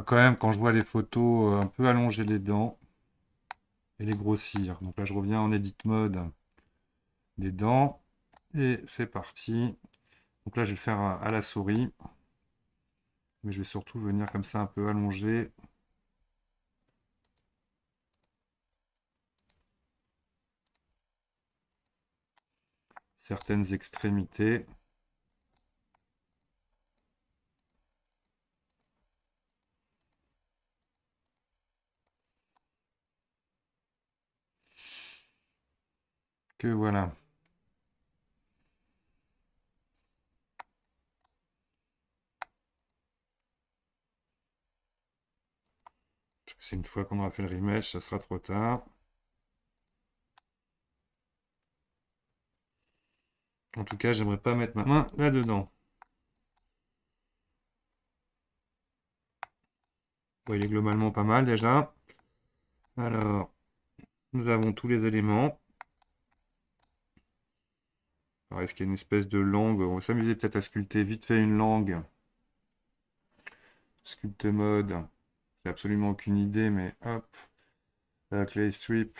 quand même, quand je vois les photos, un peu allonger les dents et les grossir. Donc là, je reviens en edit mode des dents et c'est parti. Donc là, je vais le faire à la souris, mais je vais surtout venir comme ça un peu allonger certaines extrémités. Que voilà. Parce que c'est une fois qu'on aura fait le remesh, ça sera trop tard. En tout cas, j'aimerais pas mettre ma main là-dedans. Bon, il est globalement pas mal déjà. Alors, nous avons tous les éléments. Alors, est-ce qu'il y a une espèce de langue? On va s'amuser peut-être à sculpter vite fait une langue. Sculpte mode. J'ai absolument aucune idée, mais hop. Clay strip.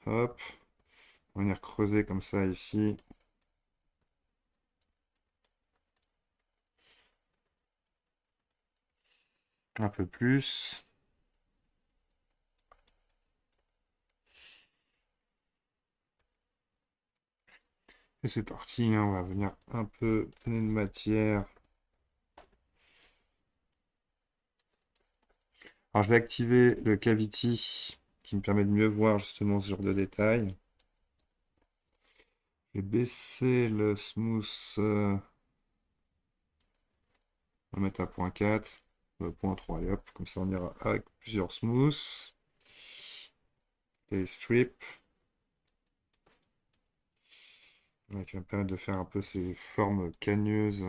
Hop. On va venir creuser comme ça ici. Un peu plus. Et c'est parti, hein, on va venir un peu donner de matière. Alors je vais activer le cavity qui me permet de mieux voir justement ce genre de détails. Je vais baisser le smooth, on va mettre à 0.4, 0.3, et hop, comme ça on ira avec plusieurs smooths. Et strip, qui va me permettre de faire un peu ces formes cagneuses.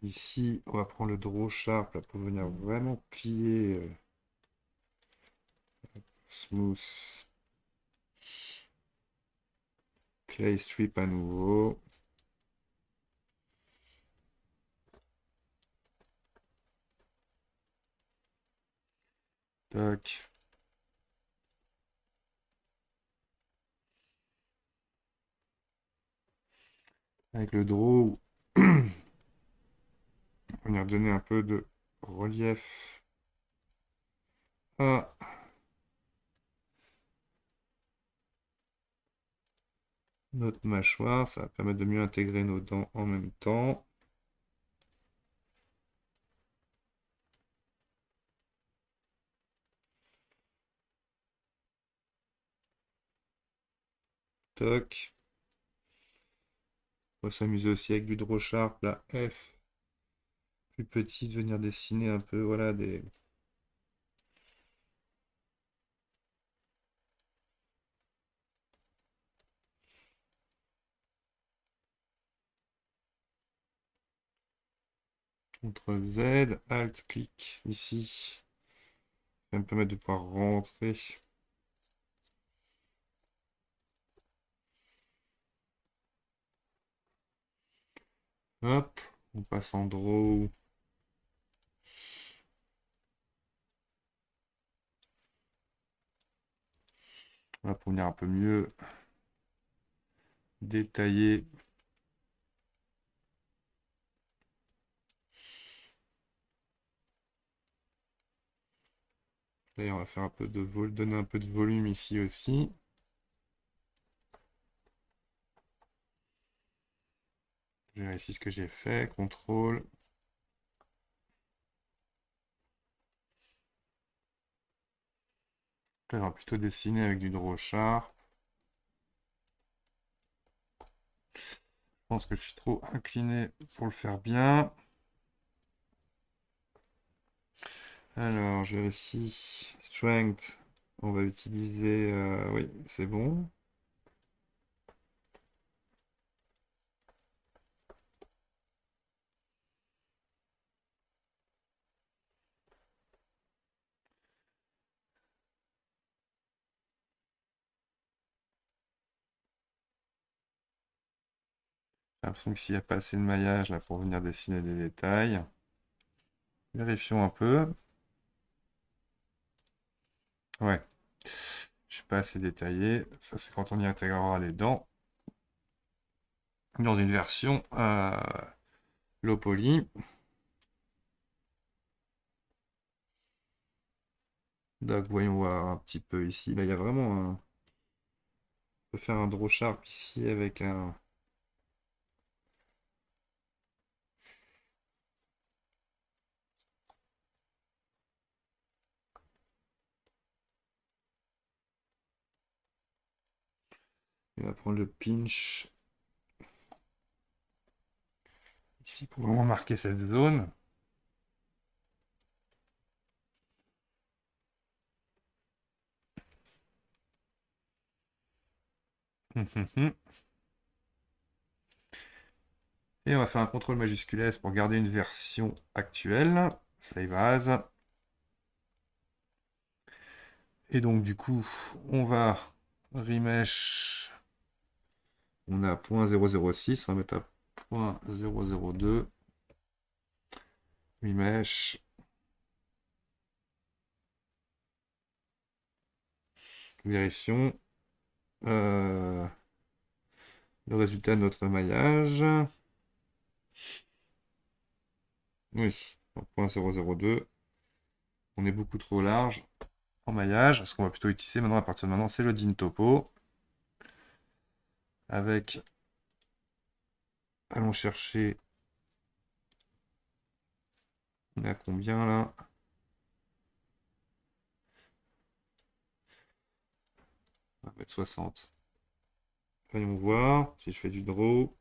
Ici, on va prendre le draw sharp là, pour venir vraiment plier smooth. Clay strip à nouveau. Tac. Avec le draw, on va venir donner un peu de relief à notre mâchoire. Ça va permettre de mieux intégrer nos dents en même temps. Toc. On va s'amuser aussi avec du draw sharp, la F plus petite, venir dessiner un peu, voilà, des... CTRL Z, Alt, clic, ici. Ça va me permettre de pouvoir rentrer. Hop, on passe en draw. Voilà, pour venir un peu mieux détailler. D'ailleurs, on va faire un peu de donner un peu de volume ici aussi. Je vérifie ce que j'ai fait. CTRL. Là, on va plutôt dessiner avec du draw sharp. Je pense que je suis trop incliné pour le faire bien. Alors, je vérifie. Strength. On va utiliser... oui, c'est bon. J'ai l'impression que s'il n'y a pas assez de maillage là pour venir dessiner des détails. Vérifions un peu. Ouais, je suis pas assez détaillé. Ça, c'est quand on y intégrera les dents. Dans une version low poly. Donc, voyons voir un petit peu ici. Là, il y a vraiment un... On peut faire un draw sharp ici avec un... On va prendre le pinch ici pour vraiment marquer cette zone. Et on va faire un contrôle majuscule S pour garder une version actuelle. Save as. Et donc du coup, on va remesh. On a .006, on va mettre à .002. Remesh. Vérifions le résultat de notre maillage. Oui, en .002. On est beaucoup trop large en maillage. Ce qu'on va plutôt utiliser maintenant, à partir de maintenant, c'est le DIN topo. Avec, allons chercher, on est à combien là? On va mettre 60. Voyons voir si je fais du draw.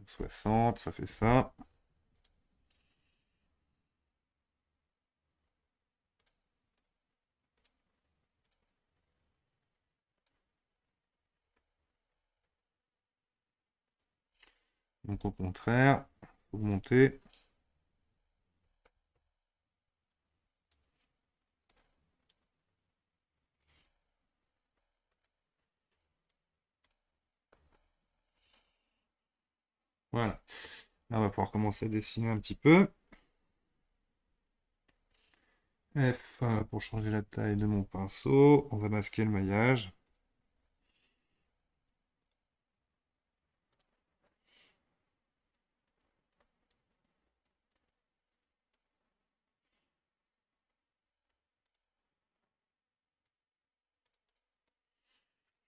60, ça fait ça. Donc au contraire, augmenter. Voilà. Là, on va pouvoir commencer à dessiner un petit peu. F pour changer la taille de mon pinceau. On va masquer le maillage.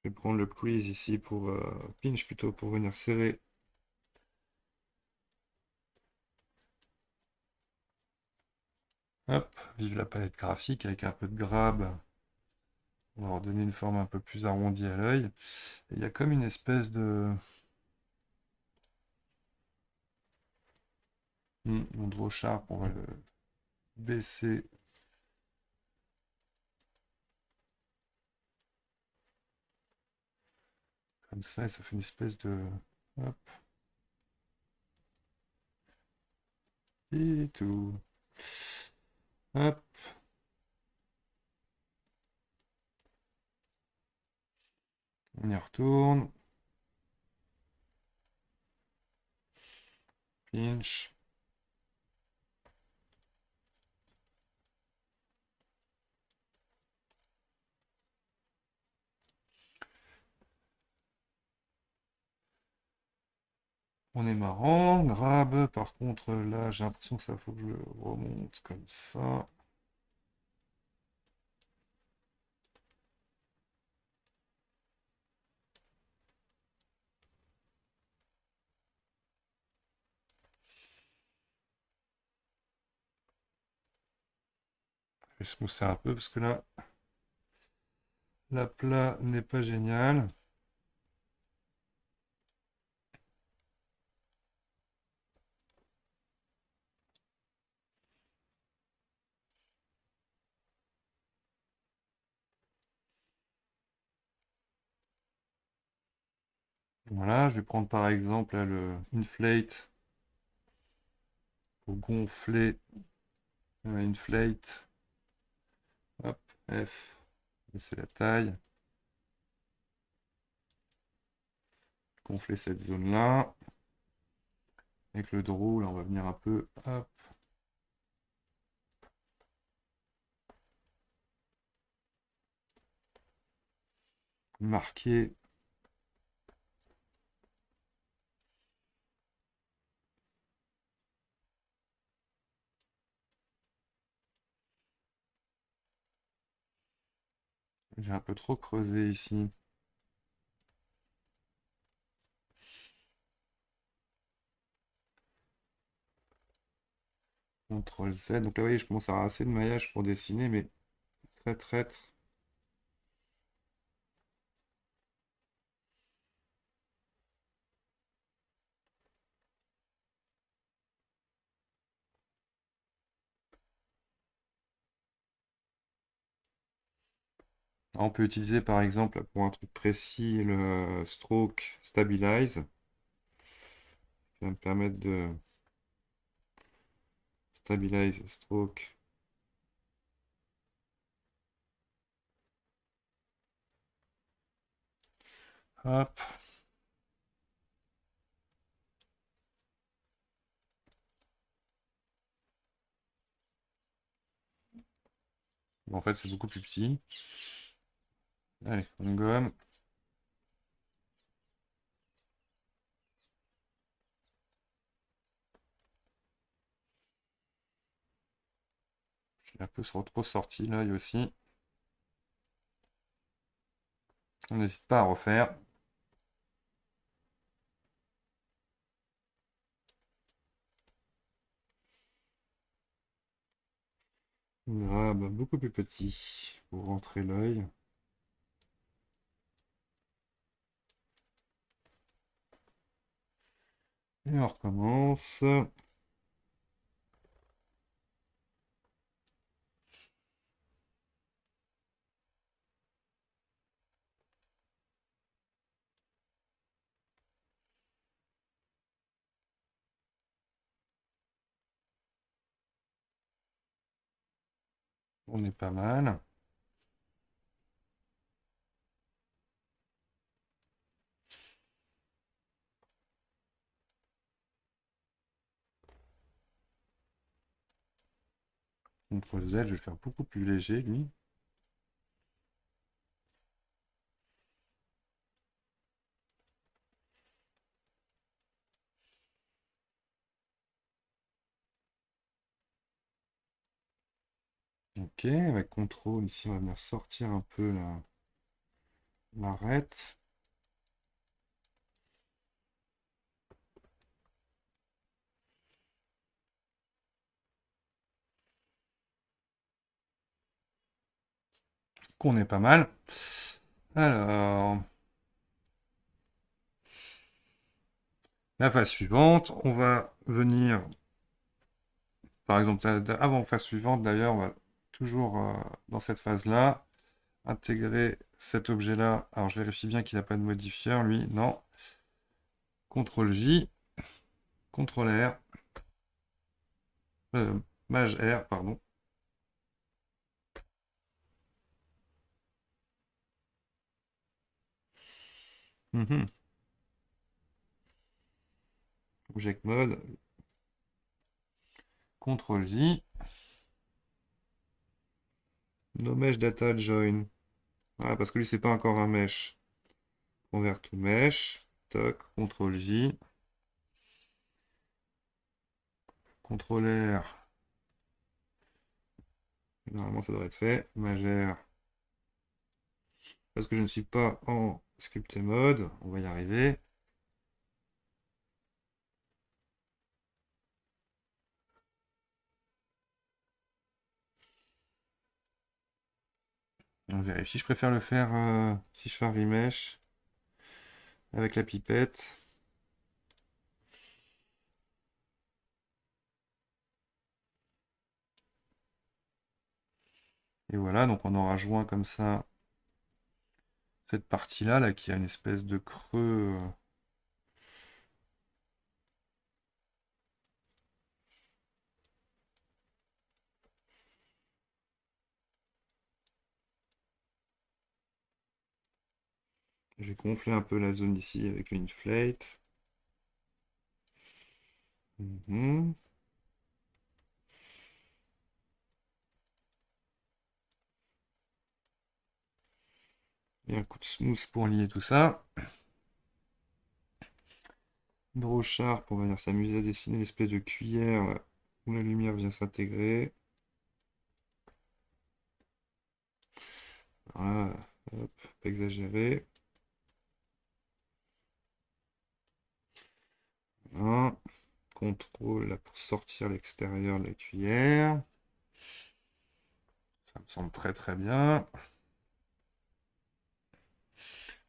Je vais prendre le crease ici pour pinch plutôt pour venir serrer. Hop, vive la palette graphique avec un peu de grab. On va leur donner une forme un peu plus arrondie à l'œil. Il y a comme une espèce de... Mon draw sharp, on va le baisser. Comme ça, et ça fait une espèce de... Hop. Et tout. Hop. On y retourne. Pinch. On est marrant. Grab. Par contre, là, j'ai l'impression que ça faut que je le remonte comme ça. Je vais smoother un peu parce que là, la plat n'est pas génial. Voilà, je vais prendre par exemple là, le inflate pour gonfler. Inflate. Hop, F. C'est la taille. gonfler cette zone-là. Avec le draw, là, on va venir un peu, hop, marquer. J'ai un peu trop creusé ici. CTRL Z. Donc là, vous voyez, je commence à avoir assez de maillage pour dessiner, mais très traître. On peut utiliser par exemple pour un truc précis le stroke stabilize qui va me permettre de stabilize stroke. Hop. Bon, en fait, c'est beaucoup plus petit. Allez, on gomme. J'ai un peu trop sorti l'œil aussi. On n'hésite pas à refaire. Grab beaucoup plus petit pour rentrer l'œil. Et on recommence. On est pas mal. CTRL Z, je vais le faire beaucoup plus léger, lui. Ok, avec CTRL, ici, on va venir sortir un peu l'arête. Qu'on est pas mal. Alors, la phase suivante, on va venir, par exemple, avant phase suivante, d'ailleurs, on va toujours dans cette phase-là, intégrer cet objet-là. Alors, je vérifie bien qu'il n'a pas de modifieur, lui. Non. CTRL J, CTRL R, Maj R, pardon. Mhm. Object Mode, CTRL J, No Mesh Data Join. Voilà, parce que lui, c'est pas encore un mesh. Convert to mesh. Toc, CTRL J. CTRL R. Normalement, ça devrait être fait. Majeur. Parce que je ne suis pas en sculpté mode. On va y arriver. On vérifie. Je préfère le faire si je fais un remesh avec la pipette. Et voilà, donc on aura joint comme ça cette partie-là, là, qui a une espèce de creux. Je vais gonfler un peu la zone ici avec le inflate. Mhm. Et un coup de smooth pour lier tout ça. Draw Sharp, on va venir s'amuser à dessiner l'espèce de cuillère là, où la lumière vient s'intégrer. Voilà, hop, pas exagéré. Voilà. Contrôle là pour sortir l'extérieur de la cuillère. Ça me semble très très bien.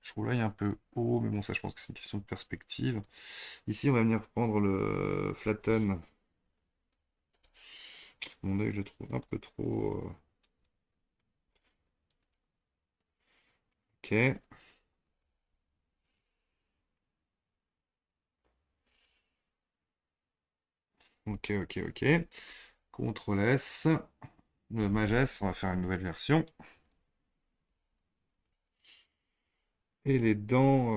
Je trouve l'œil un peu haut, mais bon, ça je pense que c'est une question de perspective. Ici, on va venir prendre le flatten. Mon œil, je le trouve un peu trop. Ok. Ok, ok, ok. CTRL S. Le Magès, on va faire une nouvelle version. Et les dents,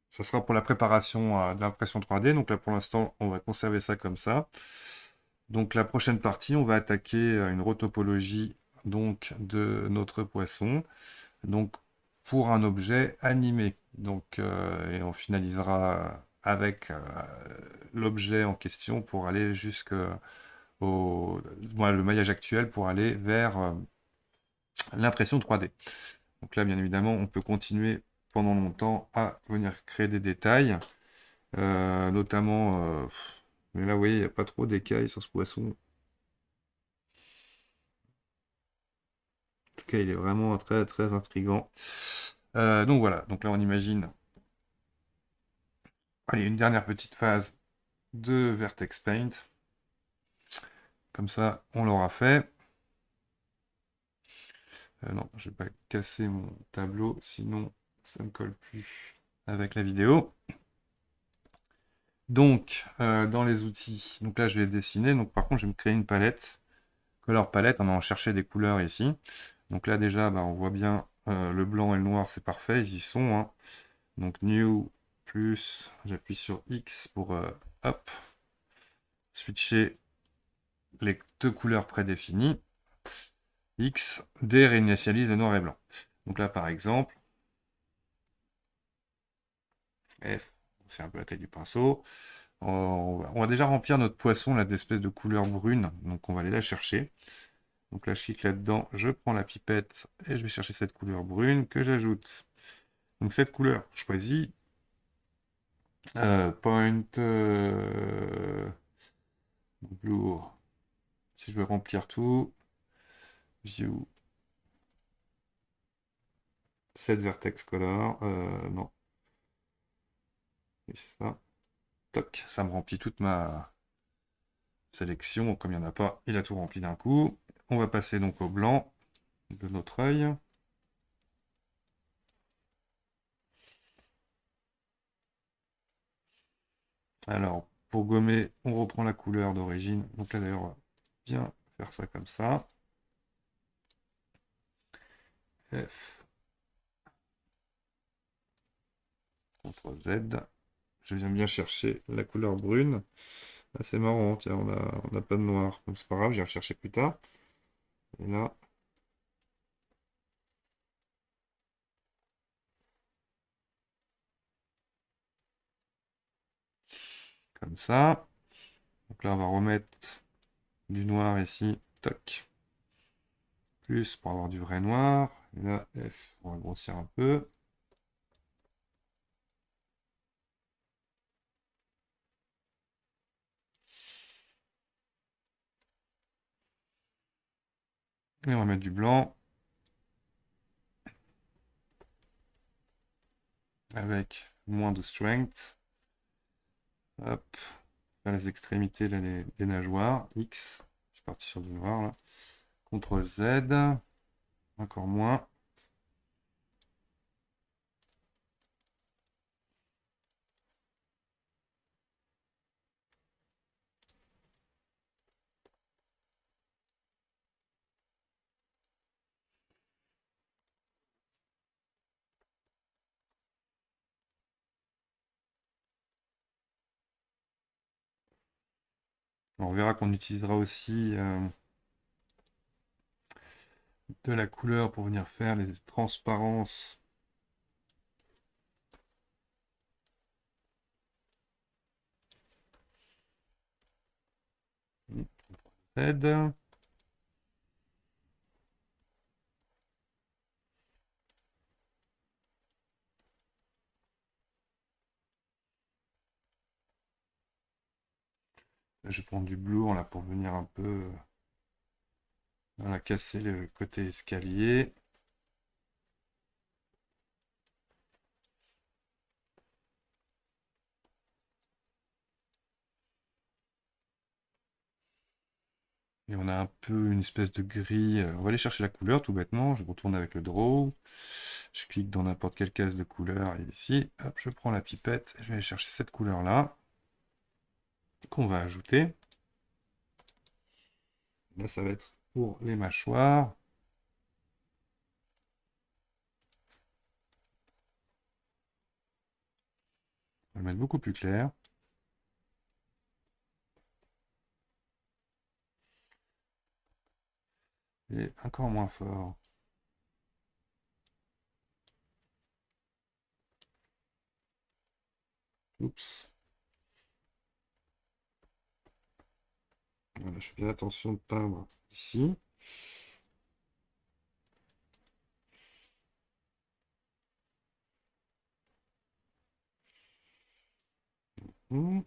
ça sera pour la préparation de l'impression 3D. Donc là, pour l'instant, on va conserver ça comme ça. Donc la prochaine partie, on va attaquer une retopologie donc, de notre poisson. Donc pour un objet animé. Donc, et on finalisera avec l'objet en question pour aller le maillage actuel pour aller vers l'impression 3D. Donc là, bien évidemment, on peut continuer pendant longtemps à venir créer des détails, notamment, mais là, vous voyez, il n'y a pas trop d'écailles sur ce poisson. En tout cas, il est vraiment très, très intriguant. Donc voilà, donc là, on imagine, allez, une dernière petite phase de Vertex Paint. Comme ça, on l'aura fait. Non, je vais pas casser mon tableau, sinon ça ne colle plus avec la vidéo. Donc, dans les outils, donc là je vais dessiner. Donc par contre, je vais me créer une palette. Color palette, on a cherché des couleurs ici. Donc là déjà, bah, on voit bien le blanc et le noir, c'est parfait, ils y sont. Hein. Donc New plus, j'appuie sur X pour hop, switcher les deux couleurs prédéfinies. X, D réinitialise le noir et blanc. Donc là par exemple, F, c'est un peu la taille du pinceau. On va déjà remplir notre poisson là d'espèces de couleur brune, donc on va aller la chercher. Donc là je clique là-dedans, je prends la pipette et je vais chercher cette couleur brune que j'ajoute. Donc cette couleur, je choisis Point Blue. Si je veux remplir tout, View, Set Vertex Color. Non, oui, c'est ça. Toc, ça me remplit toute ma sélection. Comme il n'y en a pas, il a tout rempli d'un coup. On va passer donc au blanc de notre œil. Alors, pour gommer, on reprend la couleur d'origine. Donc là, d'ailleurs, on va bien faire ça comme ça. F, CTRL Z. Je viens bien chercher la couleur brune. Ah, c'est marrant, tiens, on a pas de noir. Donc c'est pas grave, j'irai le chercher plus tard. Et là, comme ça. Donc là, on va remettre du noir ici. Toc. Plus pour avoir du vrai noir. Et là, F, on va grossir un peu. Et on va mettre du blanc. Avec moins de strength. Hop. Faire les extrémités, là, les nageoires. X. Je suis parti sur du noir là. CTRL Z. Encore moins. On verra qu'on utilisera aussi de la couleur pour venir faire les transparences. Z. Là, je vais prendre du bleu là pour venir un peu casser le côté escalier. Et on a un peu une espèce de grille. On va aller chercher la couleur tout bêtement. Je retourne avec le draw. Je clique dans n'importe quelle case de couleur. Et ici, hop, je prends la pipette. Je vais aller chercher cette couleur-là qu'on va ajouter. Là, ça va être pour les mâchoires. On va le mettre beaucoup plus clair. Et encore moins fort. Oups. Voilà, je fais bien attention de peindre ici. Hmm.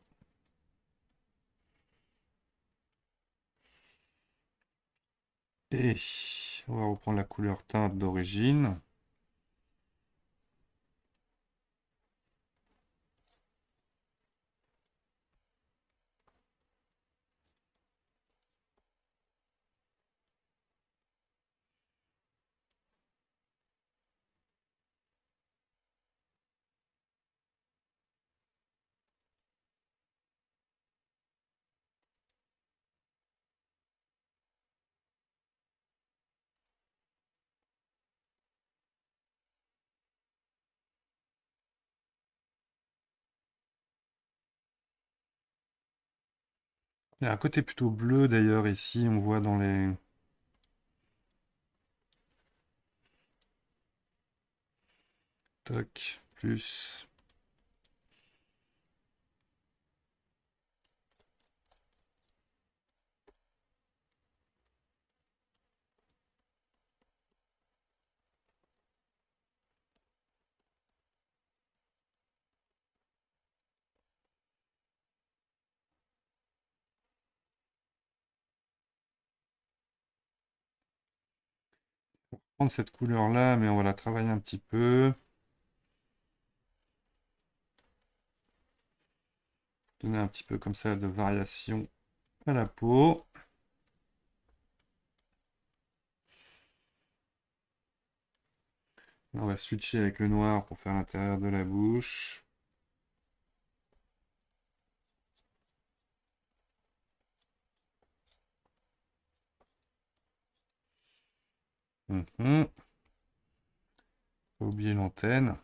Et on va reprendre la couleur teinte d'origine. Il y a un côté plutôt bleu d'ailleurs ici, on voit dans les... Toc, plus... Prendre cette couleur-là, mais on va la travailler un petit peu. Donner un petit peu comme ça de variation à la peau. On va switcher avec le noir pour faire l'intérieur de la bouche. Pas oublier l'antenne.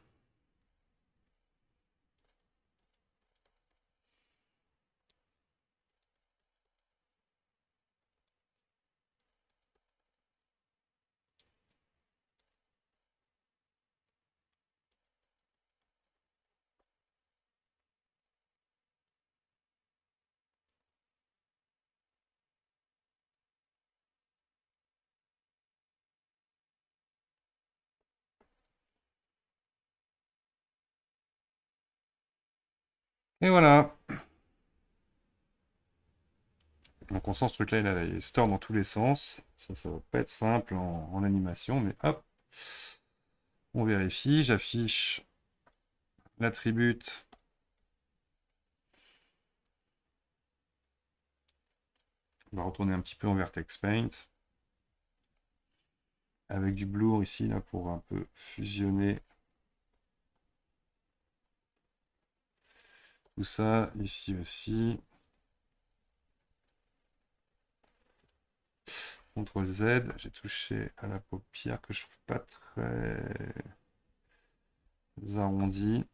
Et voilà. Donc on sent ce truc-là, il a les stores dans tous les sens. Ça va pas être simple en animation, mais hop. On vérifie, j'affiche l'attribute. On va retourner un petit peu en Vertex Paint. Avec du blur ici, là, pour un peu fusionner tout ça. Ici aussi. CTRL Z, j'ai touché à la paupière que je trouve pas très arrondie.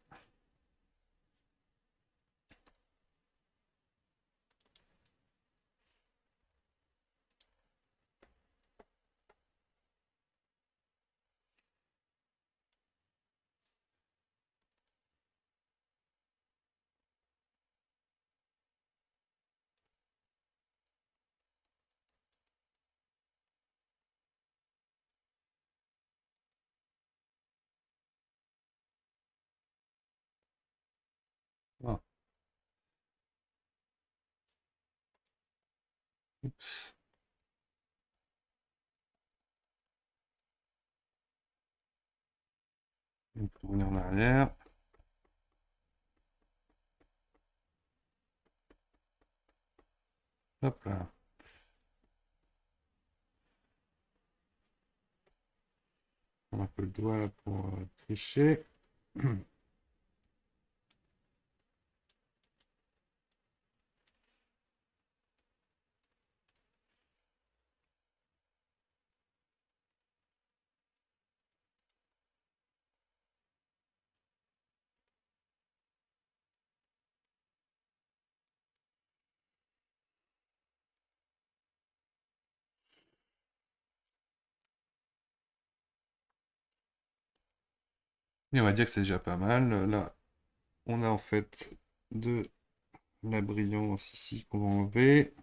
Oups. On peut revenir en arrière. Hop là. On un peu le doigt là pour tricher. Et on va dire que c'est déjà pas mal. Là, on a en fait de la brillance ici qu'on va enlever.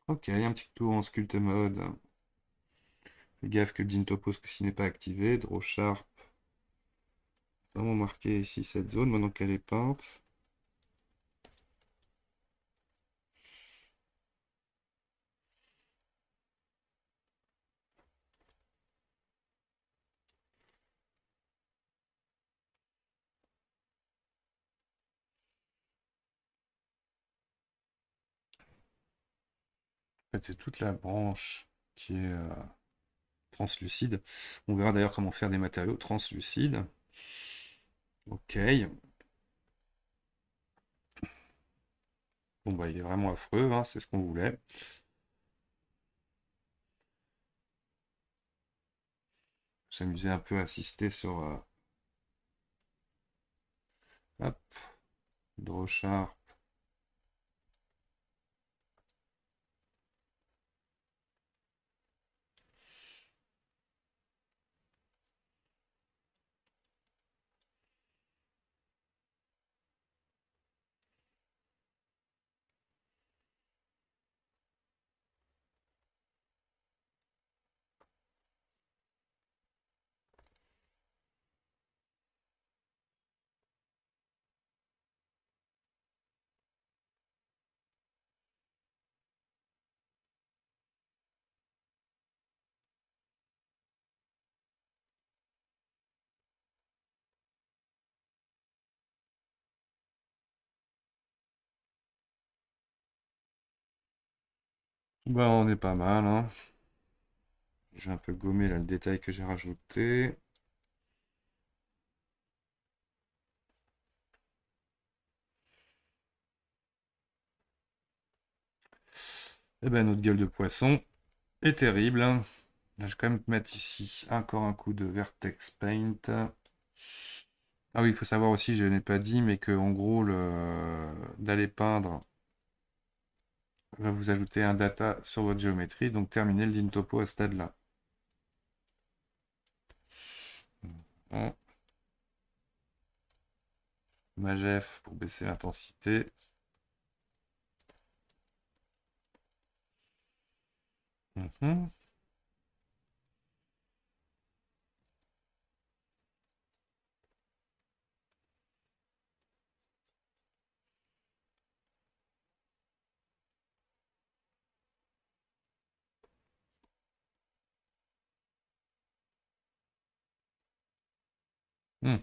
Ok, un petit tour en sculpt mode. Fais gaffe que le din topo ce n'est pas activé. Draw sharp. Vraiment marqué ici cette zone maintenant qu'elle est peinte. En fait, c'est toute la branche qui est translucide. On verra d'ailleurs comment faire des matériaux translucides. Ok. Bon bah il est vraiment affreux, hein, c'est ce qu'on voulait. S'amuser un peu à assister sur hop, draw sharp. Bah on est pas mal, hein. J'ai un peu gommé là le détail que j'ai rajouté. Et ben notre gueule de poisson est terrible, hein. Là, je vais quand même mettre ici encore un coup de Vertex Paint. Ah oui, il faut savoir aussi, je n'ai pas dit, mais que en gros, d'aller peindre va vous ajouter un data sur votre géométrie, donc terminer le din topo à ce stade-là. Bon. Magef pour baisser l'intensité. Mhm. Hmm.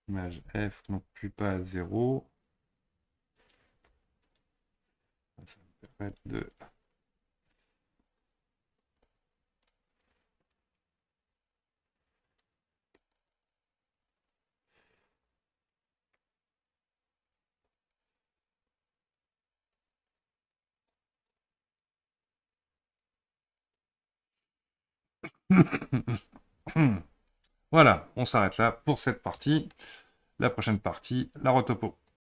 Image F non plus pas à 0. Ça va me permettre de... Voilà, on s'arrête là pour cette partie. La prochaine partie, la retopo.